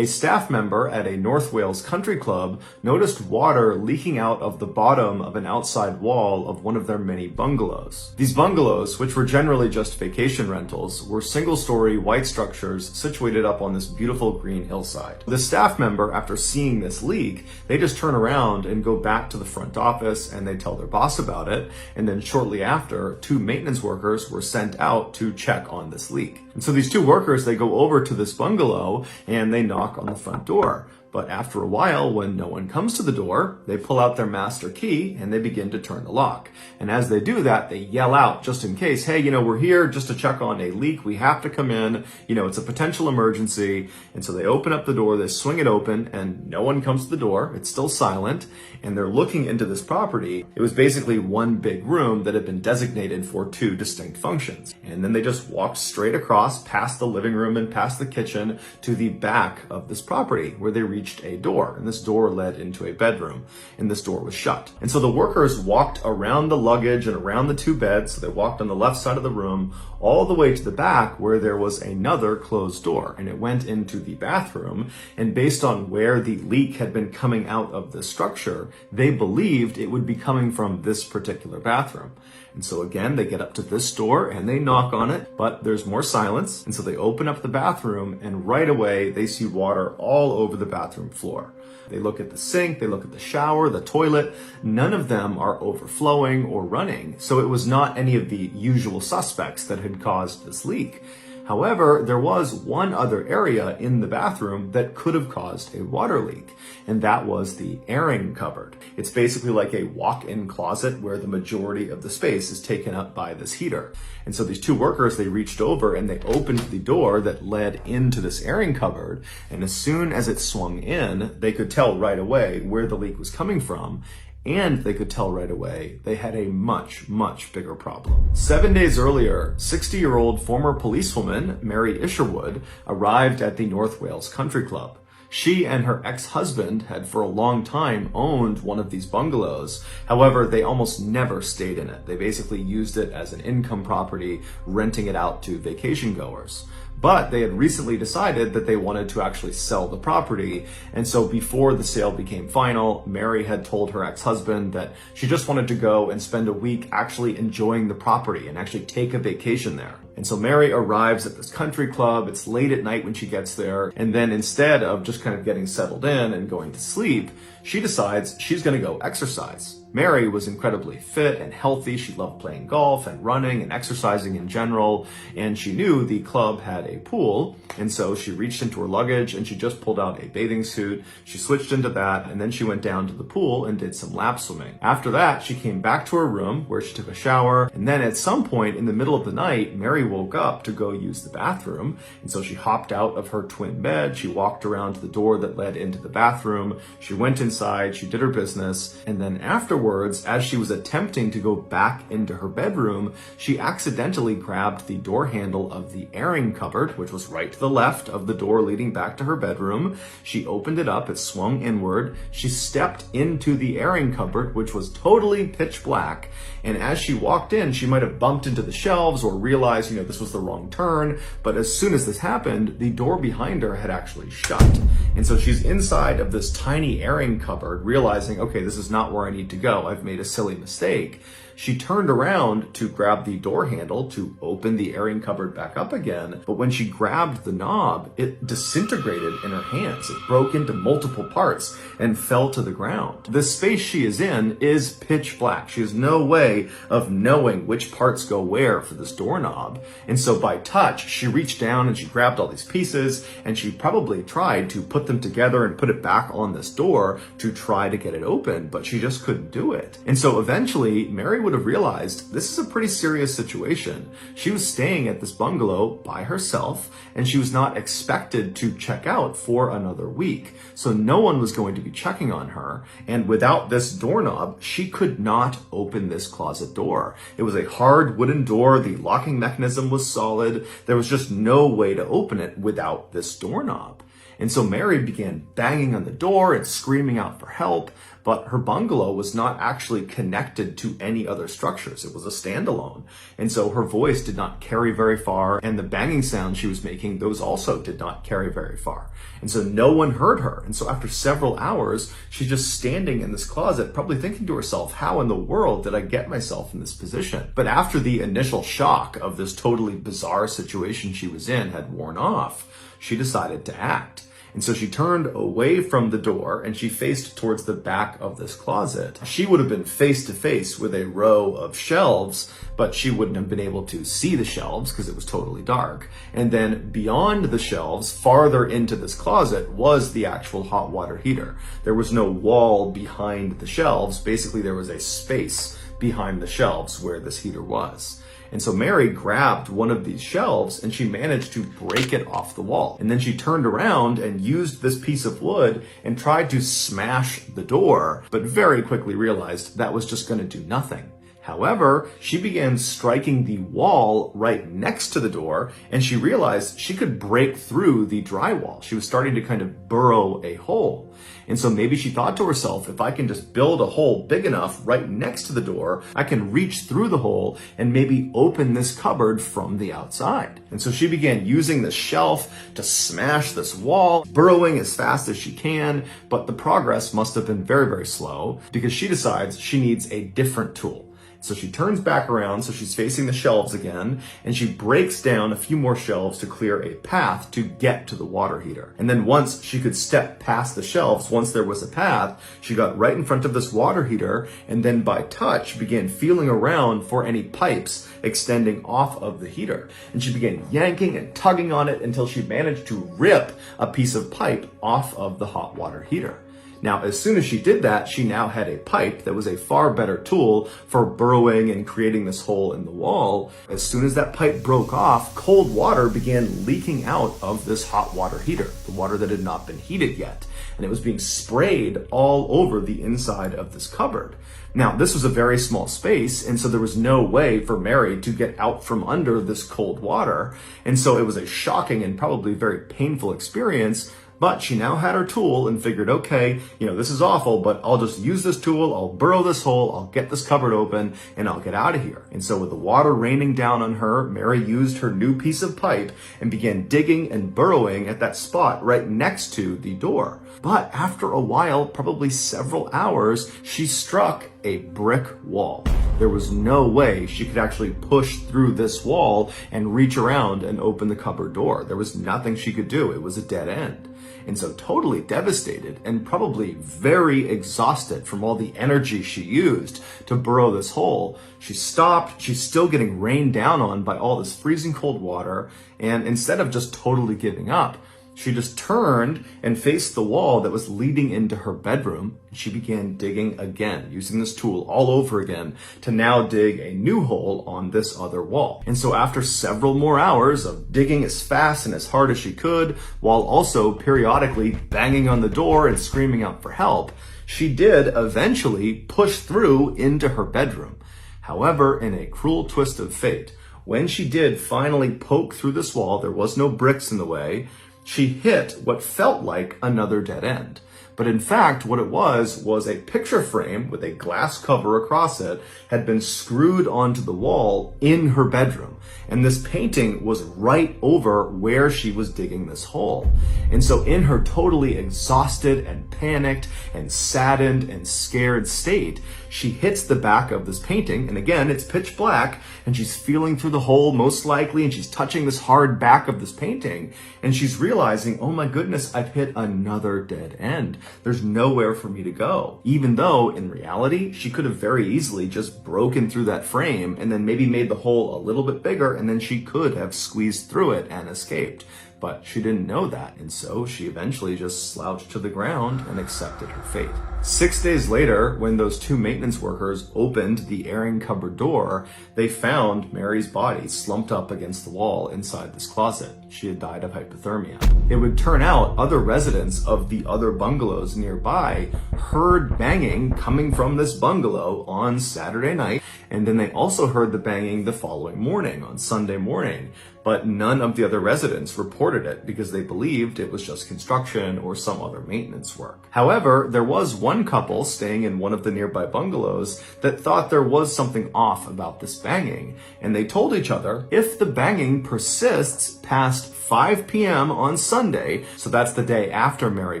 A staff member at a North Wales country club noticed water leaking out of the bottom of an outside wall of one of their many bungalows. These bungalows, which were generally just vacation rentals, were single-story white structures situated up on this beautiful green hillside. The staff member, after seeing this leak, they just turn around and go back to the front office and they tell their boss about it. And then shortly after, 2 maintenance workers were sent out to check on this leak. And so these 2 workers, they go over to this bungalow and they knock on the front door. But after a while, when no one comes to the door, they pull out their master key and they begin to turn the lock. And as they do that, they yell out just in case, hey, we're here just to check on a leak. We have to come in. It's a potential emergency. And so they open up the door, they swing it open, and no one comes to the door. It's still silent. And they're looking into this property. It was basically one big room that had been designated for 2 distinct functions. And then they just walked straight across past the living room and past the kitchen to the back of this property where they reached a door, and this door led into a bedroom, and this door was shut. And so the workers walked around the luggage and around the 2 beds. So they walked on the left side of the room all the way to the back where there was another closed door, and it went into the bathroom. And based on where the leak had been coming out of the structure, they believed it would be coming from this particular bathroom. And so again, they get up to this door and they knock on it, but there's more silence. And so they open up the bathroom and right away they see water all over the bathroom floor. They look at the sink, they look at the shower, the toilet. None of them are overflowing or running. So it was not any of the usual suspects that had caused this leak. However, there was one other area in the bathroom that could have caused a water leak, and that was the airing cupboard. It's basically like a walk-in closet where the majority of the space is taken up by this heater. And so these 2 workers, they reached over and they opened the door that led into this airing cupboard, and as soon as it swung in, they could tell right away where the leak was coming from. And they could tell right away they had a much, much bigger problem. 7 days earlier, 60-year-old former policewoman Mary Isherwood arrived at the North Wales Country Club. She and her ex-husband had for a long time owned one of these bungalows. However, they almost never stayed in it. They basically used it as an income property, renting it out to vacation goers. But they had recently decided that they wanted to actually sell the property. And so before the sale became final, Mary had told her ex-husband that she just wanted to go and spend a week actually enjoying the property and actually take a vacation there. And so Mary arrives at this country club. It's late at night when she gets there. And then instead of just kind of getting settled in and going to sleep, she decides she's going to go exercise. Mary was incredibly fit and healthy. She loved playing golf and running and exercising in general. And she knew the club had a pool. And so she reached into her luggage and she just pulled out a bathing suit. She switched into that and then she went down to the pool and did some lap swimming. After that, she came back to her room where she took a shower. And then at some point in the middle of the night, Mary woke up to go use the bathroom. And so she hopped out of her twin bed. She walked around to the door that led into the bathroom. She went inside, she did her business. And then afterwards, as she was attempting to go back into her bedroom, she accidentally grabbed the door handle of the airing cupboard, which was right to the left of the door leading back to her bedroom. She opened it up, it swung inward. She stepped into the airing cupboard, which was totally pitch black. And as she walked in, she might have bumped into the shelves or realized, this was the wrong turn. But as soon as this happened, the door behind her had actually shut. And so she's inside of this tiny airing cupboard, realizing, okay, this is not where I need to go. I've made a silly mistake. She turned around to grab the door handle to open the airing cupboard back up again, but when she grabbed the knob, it disintegrated in her hands. It broke into multiple parts and fell to the ground. The space she is in is pitch black. She has no way of knowing which parts go where for this doorknob. And so by touch, she reached down and she grabbed all these pieces and she probably tried to put them together and put it back on this door to try to get it open, but she just couldn't do it. And so eventually, Mary would have realized this is a pretty serious situation. She was staying at this bungalow by herself and she was not expected to check out for another week. So no one was going to be checking on her. And without this doorknob, she could not open this closet door. It was a hard wooden door. The locking mechanism was solid. There was just no way to open it without this doorknob. And so Mary began banging on the door and screaming out for help, but her bungalow was not actually connected to any other structures. It was a standalone. And so her voice did not carry very far, and the banging sound she was making, those also did not carry very far. And so no one heard her. And so after several hours, she's just standing in this closet, probably thinking to herself, how in the world did I get myself in this position? But after the initial shock of this totally bizarre situation she was in had worn off, she decided to act. And so she turned away from the door and she faced towards the back of this closet. She would have been face to face with a row of shelves, but she wouldn't have been able to see the shelves because it was totally dark. And then beyond the shelves, farther into this closet, was the actual hot water heater. There was no wall behind the shelves. Basically, there was a space behind the shelves where this heater was. And so Mary grabbed one of these shelves and she managed to break it off the wall. And then she turned around and used this piece of wood and tried to smash the door, but very quickly realized that was just going to do nothing. However, she began striking the wall right next to the door, and she realized she could break through the drywall. She was starting to kind of burrow a hole. And so maybe she thought to herself, if I can just build a hole big enough right next to the door, I can reach through the hole and maybe open this cupboard from the outside. And so she began using the shelf to smash this wall, burrowing as fast as she can, but the progress must have been very, very slow because she decides she needs a different tool. So she turns back around, so she's facing the shelves again, and she breaks down a few more shelves to clear a path to get to the water heater. And then once she could step past the shelves, once there was a path, she got right in front of this water heater, and then by touch began feeling around for any pipes extending off of the heater. And she began yanking and tugging on it until she managed to rip a piece of pipe off of the hot water heater. Now, as soon as she did that, she now had a pipe that was a far better tool for burrowing and creating this hole in the wall. As soon as that pipe broke off, cold water began leaking out of this hot water heater, the water that had not been heated yet. And it was being sprayed all over the inside of this cupboard. Now, this was a very small space, and so there was no way for Mary to get out from under this cold water. And so it was a shocking and probably very painful experience. But she now had her tool and figured, okay, this is awful, but I'll just use this tool, I'll burrow this hole, I'll get this cupboard open, and I'll get out of here. And so with the water raining down on her, Mary used her new piece of pipe and began digging and burrowing at that spot right next to the door. But after a while, probably several hours, she struck a brick wall. There was no way she could actually push through this wall and reach around and open the cupboard door. There was nothing she could do. It was a dead end. And so totally devastated and probably very exhausted from all the energy she used to burrow this hole, she stopped. She's still getting rained down on by all this freezing cold water. And instead of just totally giving up, she just turned and faced the wall that was leading into her bedroom. And she began digging again, using this tool all over again to now dig a new hole on this other wall. And so after several more hours of digging as fast and as hard as she could, while also periodically banging on the door and screaming out for help, she did eventually push through into her bedroom. However, in a cruel twist of fate, when she did finally poke through this wall, there was no bricks in the way, she hit what felt like another dead end. But in fact, what it was a picture frame with a glass cover across it had been screwed onto the wall in her bedroom. And this painting was right over where she was digging this hole. And so in her totally exhausted and panicked and saddened and scared state, she hits the back of this painting. And again, it's pitch black and she's feeling through the hole most likely. And she's touching this hard back of this painting. And she's realizing, oh my goodness, I've hit another dead end. There's nowhere for me to go. Even though in reality, she could have very easily just broken through that frame and then maybe made the hole a little bit bigger, and then she could have squeezed through it and escaped. But she didn't know that, and so she eventually just slouched to the ground and accepted her fate. 6 days later, when those two maintenance workers opened the airing cupboard door, they found Mary's body slumped up against the wall inside this closet. She had died of hypothermia. It would turn out other residents of the other bungalows nearby heard banging coming from this bungalow on Saturday night, and then they also heard the banging the following morning, on Sunday morning. But none of the other residents reported reported it because they believed it was just construction or some other maintenance work. However, there was one couple staying in one of the nearby bungalows that thought there was something off about this banging, and they told each other if the banging persists past 5 p.m. on Sunday, so that's the day after Mary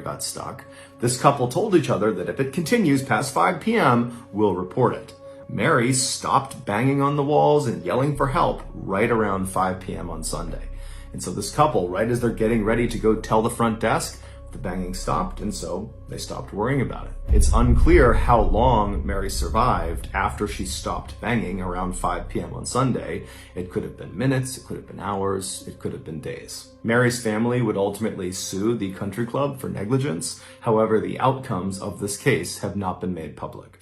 got stuck, this couple told each other that if it continues past 5 p.m., we'll report it. Mary stopped banging on the walls and yelling for help right around 5 p.m. on Sunday. And so this couple, right as they're getting ready to go tell the front desk, the banging stopped, and so they stopped worrying about it. It's unclear how long Mary survived after she stopped banging around 5 p.m. on Sunday. It could have been minutes, it could have been hours, it could have been days. Mary's family would ultimately sue the country club for negligence. However, the outcomes of this case have not been made public.